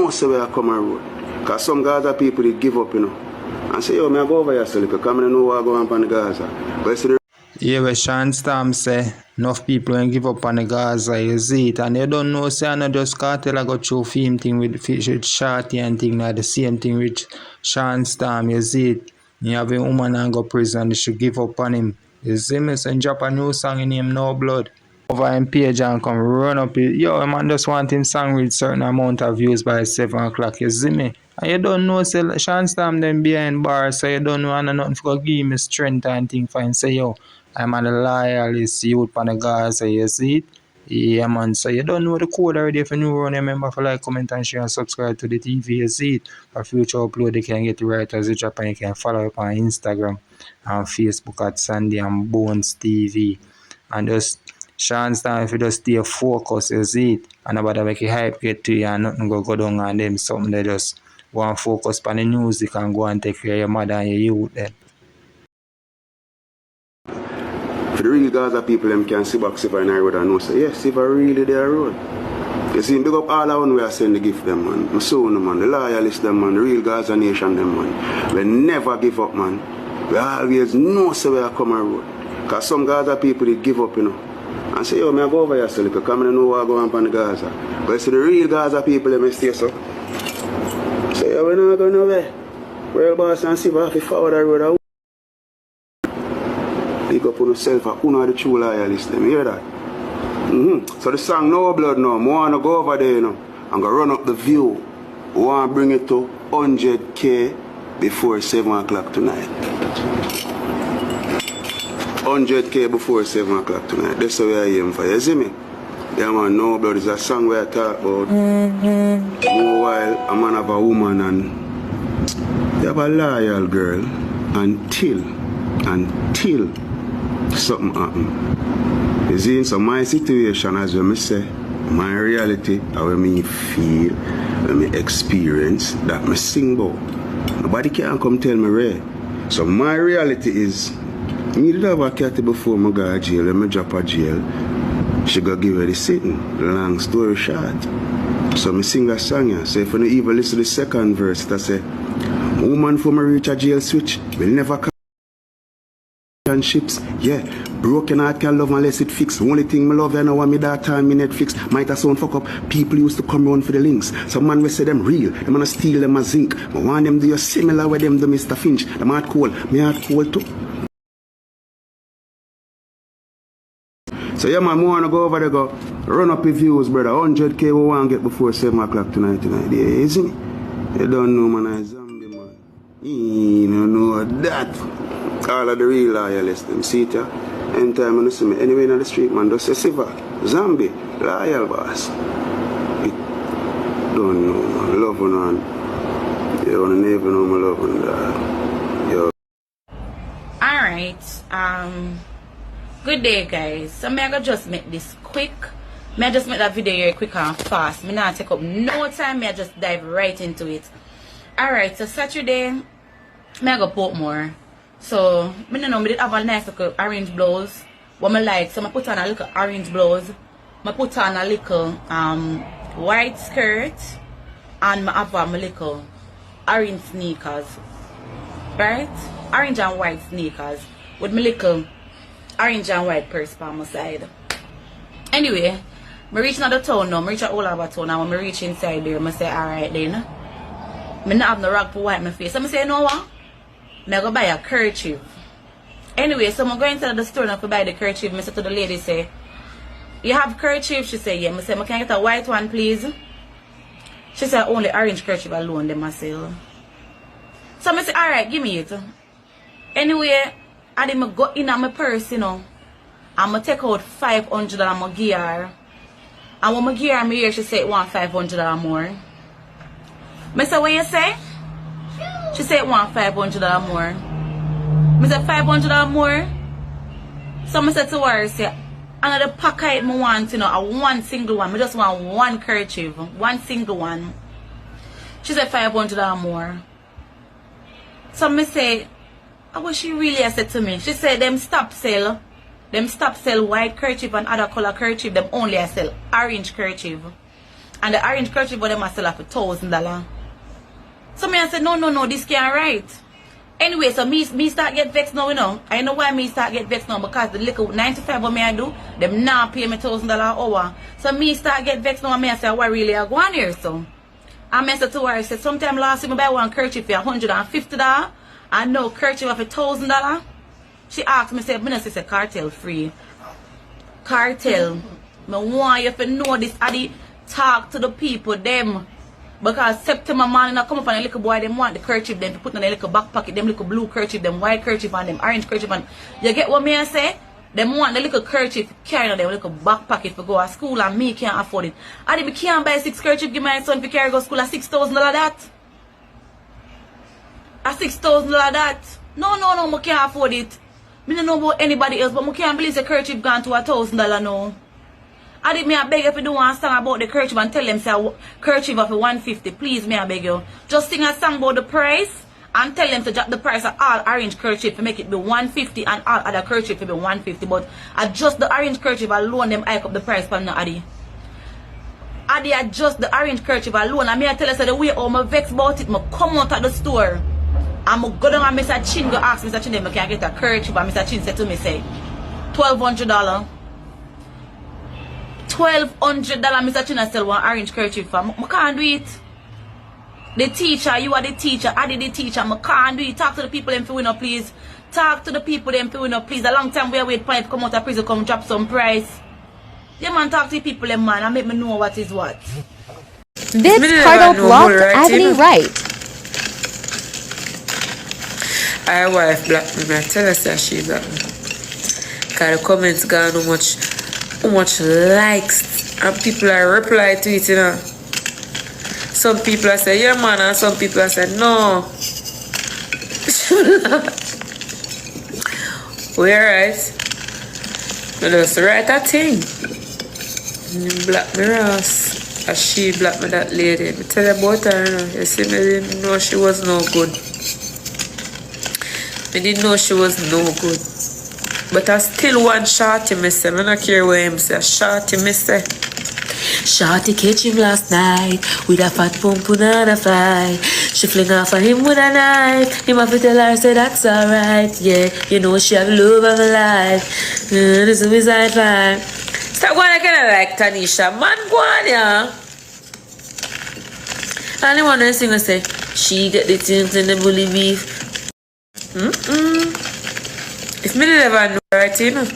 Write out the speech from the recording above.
know so where I come and road. Because some Gaza people they give up, you know. And say, yo, me I go over here so because I know what going on the Gaza. But see the yeah, where Shawn Storm say enough people ain't give up on the Gaza, you see it, and they don't know say I not just Kartel I go through film thing with Shorty and thing like the same thing with Shawn Storm, you see it. You have a woman and go prison, they should give up on him. You see me, so drop a new song in him, No Blood. Over him page and come run up it. Yo, man just want him song with certain amount of views by 7 o'clock, you see me. And you don't know, say Shawn Storm them behind bars, so you don't know and nothing for give me strength and thing for him. Say, yo, I'm a loyalist youth on the Gaza, you see it? Yeah, man. So you don't know the code already. If you new run, remember to like, comment, and share, and subscribe to the TV, you see it? For future upload, you can get it right as you drop, and you can follow up on Instagram and Facebook at Sandy and Bones TV. And just Shawn Storm, if you just stay focused, you see it? And nobody make a hype get to you and nothing go down on them. Something they just go and focus on the music and go and take care of your mother and your youth then. For the real Gaza people, them can see back Siva in the road and know say, yes, Siva really there road. You see, big up all the one we are send the gift them, man. My son, man, the loyalists them, man, the real Gaza nation them, man. We never give up, man. We always know so where I come and road. Because some Gaza people, they give up, you know. And say, yo, me I go over here, so because I know what going on the Gaza. But you see, the real Gaza people, they may stay so. Say, yo, we're not going nowhere. Real boss and Siva have to follow the road. Pick up on yourself, who are the true loyalists, them hear that? So the song No Blood now, I want to go over there, you know, and go run up the view. I want to bring it to 100K before 7 o'clock tonight. 100K before 7 o'clock tonight. That's what I aim for, you see me? Yeah man, No Blood is a song where I talk about more while a man have a woman and you have a loyal girl until something happen. You see, so my situation, as I say, my reality, how me feel, how me experience, that me sing about. Nobody can come tell me Ray. So my reality is, me did have a cat before I go to jail, when I drop a jail, she go give her the sitting. Long story short. So me sing a song here. So if you even listen to the second verse, that say, woman for me reach a jail switch, will never come. Ships, yeah, broken heart can love unless it fix. Only thing me love, I know what me data and me Netflix. Might have sound fuck up. People used to come round for the links. Some man will say them real. Them wanna steal them a zinc. But want them do similar with them do Mr. Finch. Them heart cold. Me heart cold too. So yeah man, I wanna go over there go run up the views, brother. 100K we want to get before 7 o'clock tonight. Yeah, isn't it? You don't know man, I zombie man. You don't know that. All of the real loyalists, them see it, anytime you see me anywhere in the street, man, just say Siva, zombie, loyal boss. You don't know, man, love on. You don't never know my love on that. Yo. Alright, good day guys. So me I gonna just make this quick. Me I just make that video here quick and fast. Me not take up no time, me I just dive right into it. Alright, so Saturday, me I go put more. So, I don't know, I did have a nice little orange blouse. What I like, so I put on a little orange blouse. I put on a little white skirt. And I have a little orange sneakers. Right? Orange and white sneakers. With my little orange and white purse by my side. Anyway, I reach another town now. I reach all over town. And when I reach inside there, I say, alright then. I don't have no rag to wipe my face. So I say, you know what? I go buy a kerchief. Anyway, so I'm going to the store and to buy the kerchief. I said to the lady, say, you have kerchief? She said, yeah. I said, can I get a white one, please? She said, only orange kerchief alone, them I sell. So I said, alright, give me it. Anyway, I didn't go in on my purse, you know. I'm going to take out 500 and I'm going to give her. And when I give her, here, she said, want 500 or more. I said, what you say? She said want 500 or more. I said 500 or more. So I said to her, say, another packet I want, you know, a one single one. I just want one kerchief, one single one. She said 500 or more. So I say, what she really said to me? She said them stop sell white kerchief and other color kerchief. Them only sell orange kerchief. And the orange kerchief for them I sell for $1,000. So me I said, no, this can't right. Anyway, so me start get vexed now, you know. I know why me start get vexed now, because the little 95 what me I do, them now pay me $1,000 hour. So me start get vexed now and me I say, what really I go on here, so? And me say to her, I said, sometime last week I buy one kerchief for $150 and no kerchief for $1,000. She asked me, say, me say cartel free. Cartel. Me want you to know this, Addy. Talk to the people, them. Because September morning I come up and a little boy them want the kerchief them to put in a little back pocket, them little blue kerchief, them white kerchief and them orange kerchief, and you get what me I say? Them want the little kerchief carry on them little back pocket for go to school, and me can't afford it. And if me can't buy 6 kerchief give my son for carry go to school at $6,000 that. At $6,000 that. No, me can't afford it. Me don't know about anybody else, but me can't believe the kerchief gone to $1,000 now. I did me I beg you if you do one song about the kerchief and tell them say kerchief of $150. Please me I beg you. Just sing a song about the price and tell them to drop the price of all orange kerchief to make it be $150 and all other kerchief to be $150. But adjust the orange kerchief alone, them hike up the price for no Addy. Addy adjust the orange kerchief alone. And me I tell you so the way how I vex about it, I come out at the store and I go down and Mr. Chin go ask Mr. Chin if I can get a kerchief, and Mr. Chin said to me say $1,200. $1,200 Mr. China sell one orange kerchief for. I can't do it. The teacher, you are the teacher, I did the teacher, I can't do it. Talk to the people them for win up, please. Talk to the people them for win up, please. A long time we wait for it come out of prison, come drop some price. Yeah man, talk to the people them man and make me know what is what. Vybz Kartel blocked Ebony Wright. Our wife blocked me, I tell her that she blocked me. Because the comments got how much likes and people are reply to it, you know. Some people are say yeah man, and some people are say no. We alright. I just write that thing. You block me Ross. As she blocked me that lady. I tell you about her, you know. You see, me didn't know she was no good. I didn't know she was no good. But I still want Shorty, me say. I don't care what him say. Shorty, me say. Shorty catch him last night with a fat pump on a fly. She fling off on him with a knife. Him have to tell her, say that's alright. Yeah, you know she have love of her life. This is his high five. Stop going like like Tanisha. Man, go on, yeah. And the one who sing and say, she get the things in the bully beef. If me never know right, you know.